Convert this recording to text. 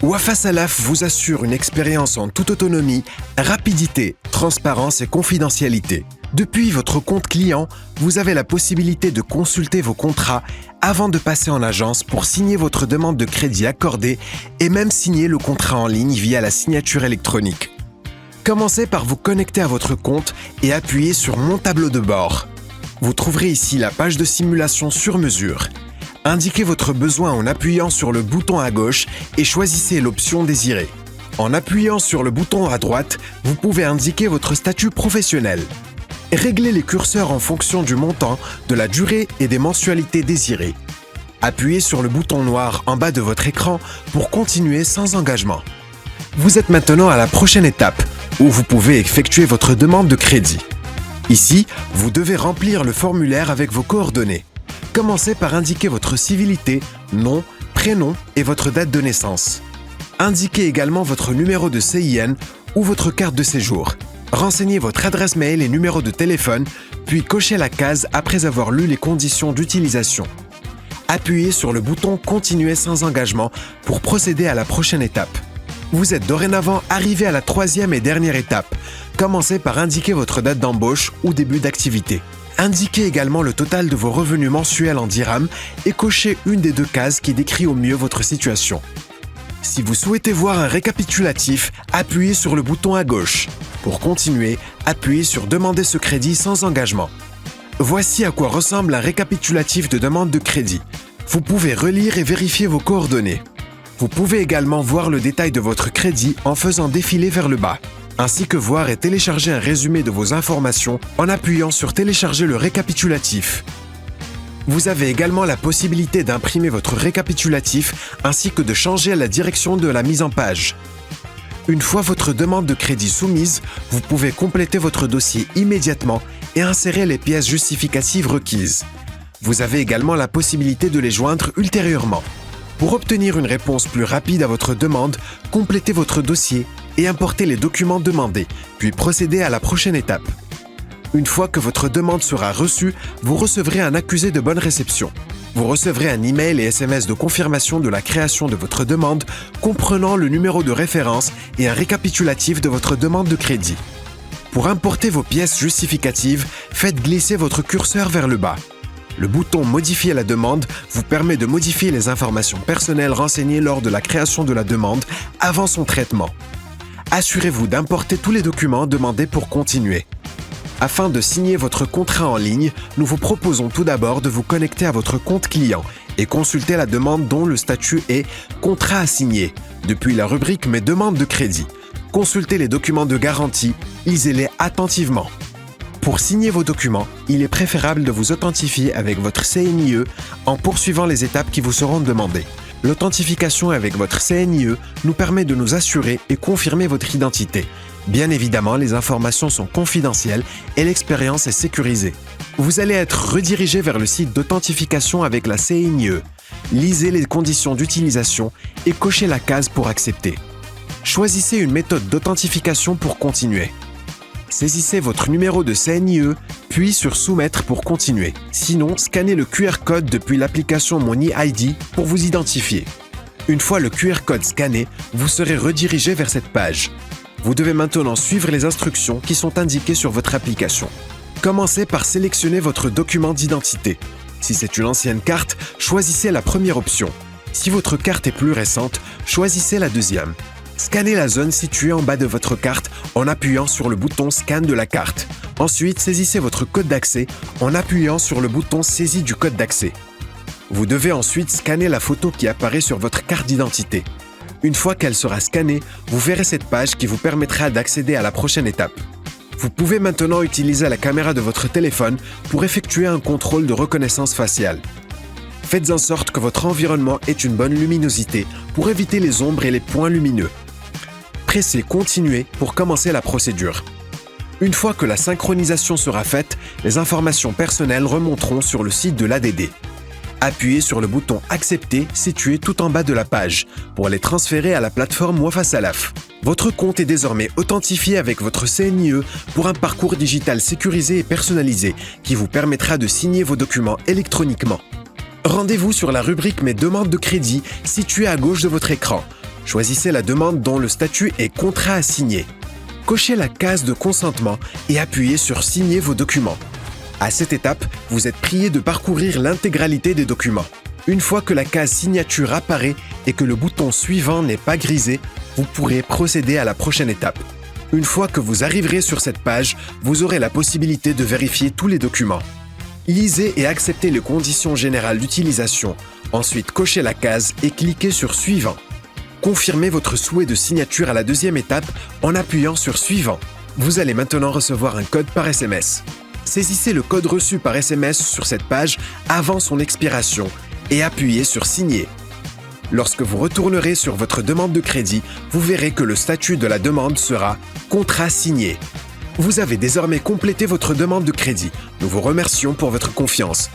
Wafa Salaf vous assure une expérience en toute autonomie, rapidité, transparence et confidentialité. Depuis votre compte client, vous avez la possibilité de consulter vos contrats avant de passer en agence pour signer votre demande de crédit accordée et même signer le contrat en ligne via la signature électronique. Commencez par vous connecter à votre compte et appuyez sur Mon tableau de bord. Vous trouverez ici la page de simulation sur mesure. Indiquez votre besoin en appuyant sur le bouton à gauche et choisissez l'option désirée. En appuyant sur le bouton à droite, vous pouvez indiquer votre statut professionnel. Réglez les curseurs en fonction du montant, de la durée et des mensualités désirées. Appuyez sur le bouton noir en bas de votre écran pour continuer sans engagement. Vous êtes maintenant à la prochaine étape, où vous pouvez effectuer votre demande de crédit. Ici, vous devez remplir le formulaire avec vos coordonnées. Commencez par indiquer votre civilité, nom, prénom et votre date de naissance. Indiquez également votre numéro de CIN ou votre carte de séjour. Renseignez votre adresse mail et numéro de téléphone, puis cochez la case après avoir lu les conditions d'utilisation. Appuyez sur le bouton « Continuer sans engagement » pour procéder à la prochaine étape. Vous êtes dorénavant arrivé à la troisième et dernière étape. Commencez par indiquer votre date d'embauche ou début d'activité. Indiquez également le total de vos revenus mensuels en dirhams et cochez une des deux cases qui décrit au mieux votre situation. Si vous souhaitez voir un récapitulatif, appuyez sur le bouton à gauche. Pour continuer, appuyez sur « Demander ce crédit sans engagement ». Voici à quoi ressemble un récapitulatif de demande de crédit. Vous pouvez relire et vérifier vos coordonnées. Vous pouvez également voir le détail de votre crédit en faisant défiler vers le bas, ainsi que voir et télécharger un résumé de vos informations en appuyant sur « Télécharger le récapitulatif ». Vous avez également la possibilité d'imprimer votre récapitulatif ainsi que de changer la direction de la mise en page. Une fois votre demande de crédit soumise, vous pouvez compléter votre dossier immédiatement et insérer les pièces justificatives requises. Vous avez également la possibilité de les joindre ultérieurement. Pour obtenir une réponse plus rapide à votre demande, complétez votre dossier et importez les documents demandés, puis procédez à la prochaine étape. Une fois que votre demande sera reçue, vous recevrez un accusé de bonne réception. Vous recevrez un email et SMS de confirmation de la création de votre demande, comprenant le numéro de référence et un récapitulatif de votre demande de crédit. Pour importer vos pièces justificatives, faites glisser votre curseur vers le bas. Le bouton « Modifier la demande » vous permet de modifier les informations personnelles renseignées lors de la création de la demande avant son traitement. Assurez-vous d'importer tous les documents demandés pour continuer. Afin de signer votre contrat en ligne, nous vous proposons tout d'abord de vous connecter à votre compte client et consulter la demande dont le statut est « Contrat à signer » depuis la rubrique « Mes demandes de crédit ». Consultez les documents de garantie, lisez-les attentivement. Pour signer vos documents, il est préférable de vous authentifier avec votre CNIE en poursuivant les étapes qui vous seront demandées. L'authentification avec votre CNIE nous permet de nous assurer et confirmer votre identité. Bien évidemment, les informations sont confidentielles et l'expérience est sécurisée. Vous allez être redirigé vers le site d'authentification avec la CNIE. Lisez les conditions d'utilisation et cochez la case pour accepter. Choisissez une méthode d'authentification pour continuer. Saisissez votre numéro de CNIE, puis sur Soumettre pour continuer. Sinon, scannez le QR code depuis l'application Mon e-ID pour vous identifier. Une fois le QR code scanné, vous serez redirigé vers cette page. Vous devez maintenant suivre les instructions qui sont indiquées sur votre application. Commencez par sélectionner votre document d'identité. Si c'est une ancienne carte, choisissez la première option. Si votre carte est plus récente, choisissez la deuxième. Scannez la zone située en bas de votre carte en appuyant sur le bouton « Scan de la carte ». Ensuite, saisissez votre code d'accès en appuyant sur le bouton « Saisie du code d'accès ». Vous devez ensuite scanner la photo qui apparaît sur votre carte d'identité. Une fois qu'elle sera scannée, vous verrez cette page qui vous permettra d'accéder à la prochaine étape. Vous pouvez maintenant utiliser la caméra de votre téléphone pour effectuer un contrôle de reconnaissance faciale. Faites en sorte que votre environnement ait une bonne luminosité pour éviter les ombres et les points lumineux. Pressez « Continuer » pour commencer la procédure. Une fois que la synchronisation sera faite, les informations personnelles remonteront sur le site de l'ADD. Appuyez sur le bouton « Accepter » situé tout en bas de la page pour les transférer à la plateforme Wafa Salaf. Votre compte est désormais authentifié avec votre CNIE pour un parcours digital sécurisé et personnalisé qui vous permettra de signer vos documents électroniquement. Rendez-vous sur la rubrique « Mes demandes de crédit » située à gauche de votre écran. Choisissez la demande dont le statut est contrat à signer. Cochez la case de consentement et appuyez sur Signer vos documents. À cette étape, vous êtes prié de parcourir l'intégralité des documents. Une fois que la case signature apparaît et que le bouton suivant n'est pas grisé, vous pourrez procéder à la prochaine étape. Une fois que vous arriverez sur cette page, vous aurez la possibilité de vérifier tous les documents. Lisez et acceptez les conditions générales d'utilisation. Ensuite, cochez la case et cliquez sur Suivant. Confirmez votre souhait de signature à la deuxième étape en appuyant sur Suivant. Vous allez maintenant recevoir un code par SMS. Saisissez le code reçu par SMS sur cette page avant son expiration et appuyez sur Signer. Lorsque vous retournerez sur votre demande de crédit, vous verrez que le statut de la demande sera « Contrat signé ». Vous avez désormais complété votre demande de crédit. Nous vous remercions pour votre confiance.